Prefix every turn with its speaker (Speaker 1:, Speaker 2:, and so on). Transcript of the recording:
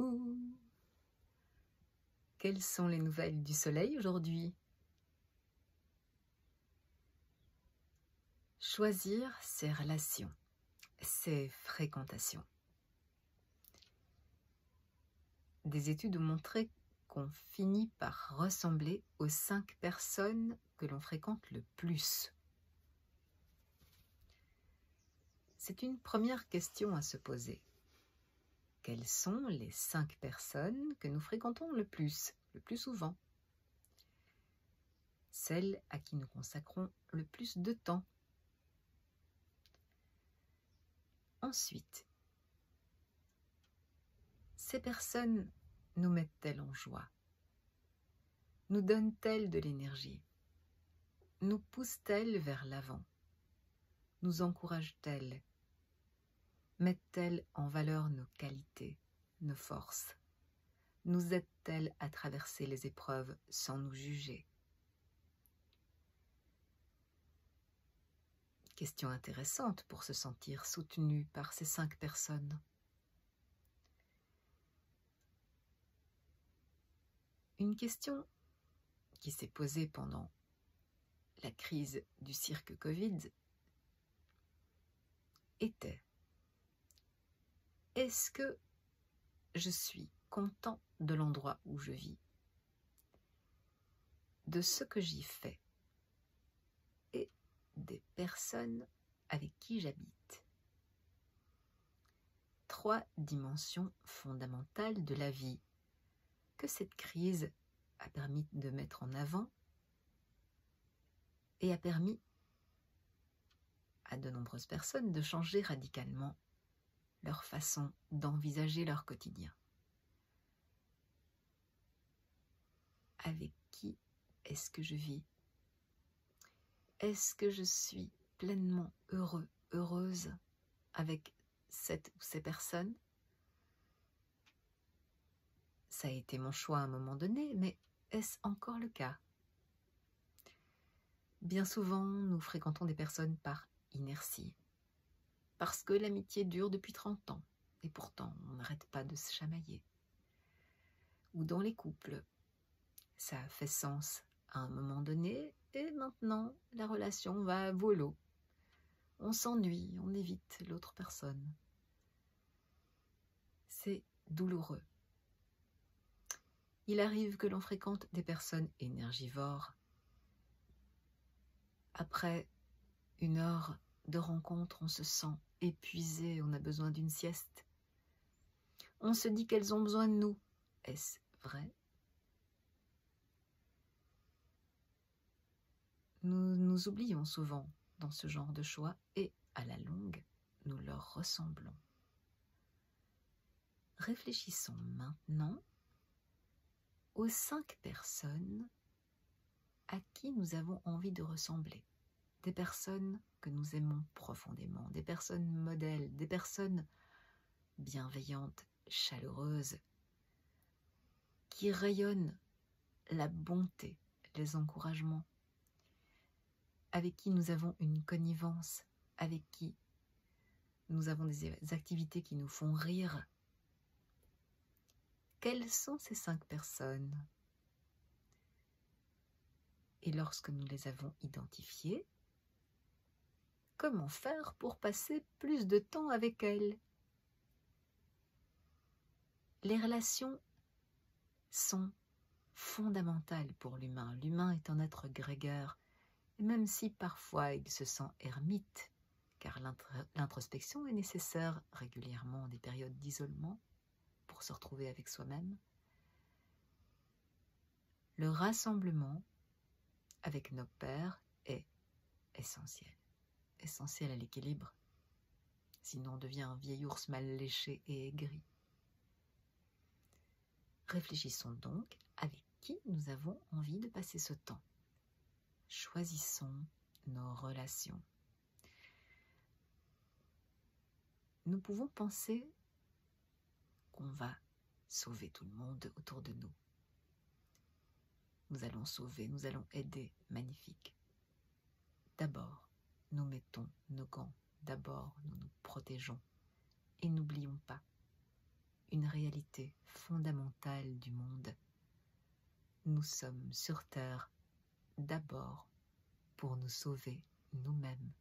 Speaker 1: Coucou! Quelles sont les nouvelles du soleil aujourd'hui? Choisir ses relations, ses fréquentations. Des études ont montré qu'on finit par ressembler aux 5 personnes que l'on fréquente le plus. C'est une première question à se poser. Quelles sont les 5 personnes que nous fréquentons le plus souvent? Celles à qui nous consacrons le plus de temps. Ensuite, ces personnes nous mettent-elles en joie? Nous donnent-elles de l'énergie? Nous poussent-elles vers l'avant? Nous encouragent-elles? Mettent-elles en valeur nos qualités, nos forces? Nous aident-elles à traverser les épreuves sans nous juger? Question intéressante pour se sentir soutenu par ces 5 personnes. Une question qui s'est posée pendant la crise du cirque Covid était: est-ce que je suis content de l'endroit où je vis, de ce que j'y fais et des personnes avec qui j'habite? 3 dimensions fondamentales de la vie que cette crise a permis de mettre en avant et a permis à de nombreuses personnes de changer radicalement leur façon d'envisager leur quotidien. Avec qui est-ce que je vis? Est-ce que je suis pleinement heureux, heureuse avec cette ou ces personnes? Ça a été mon choix à un moment donné, mais est-ce encore le cas? Bien souvent, nous fréquentons des personnes par inertie, parce que l'amitié dure depuis 30 ans, et pourtant on n'arrête pas de se chamailler. Ou dans les couples, ça a fait sens à un moment donné, et maintenant la relation va à volo. On s'ennuie, on évite l'autre personne. C'est douloureux. Il arrive que l'on fréquente des personnes énergivores. Après 1 heure de rencontre, on se sent épuisé, on a besoin d'une sieste. On se dit qu'elles ont besoin de nous. Est-ce vrai? Nous nous oublions souvent dans ce genre de choix et, à la longue, nous leur ressemblons. Réfléchissons maintenant aux 5 personnes à qui nous avons envie de ressembler. Des personnes que nous aimons profondément, des personnes modèles, des personnes bienveillantes, chaleureuses, qui rayonnent la bonté, les encouragements, avec qui nous avons une connivence, avec qui nous avons des activités qui nous font rire. Quelles sont ces 5 personnes? Et lorsque nous les avons identifiées, comment faire pour passer plus de temps avec elles? Les relations sont fondamentales pour l'humain. L'humain est un être grégaire, et même si parfois il se sent ermite, car l'introspection est nécessaire régulièrement en des périodes d'isolement pour se retrouver avec soi-même, le rassemblement avec nos pairs est essentiel. Essentiel à l'équilibre. Sinon on devient un vieil ours mal léché et aigri. Réfléchissons donc avec qui nous avons envie de passer ce temps. Choisissons nos relations. Nous pouvons penser qu'on va sauver tout le monde autour de nous. Nous allons sauver, nous allons aider, magnifique. D'abord, nous mettons nos gants. D'abord, nous nous protégeons. Et n'oublions pas, une réalité fondamentale du monde. Nous sommes sur Terre d'abord pour nous sauver nous-mêmes.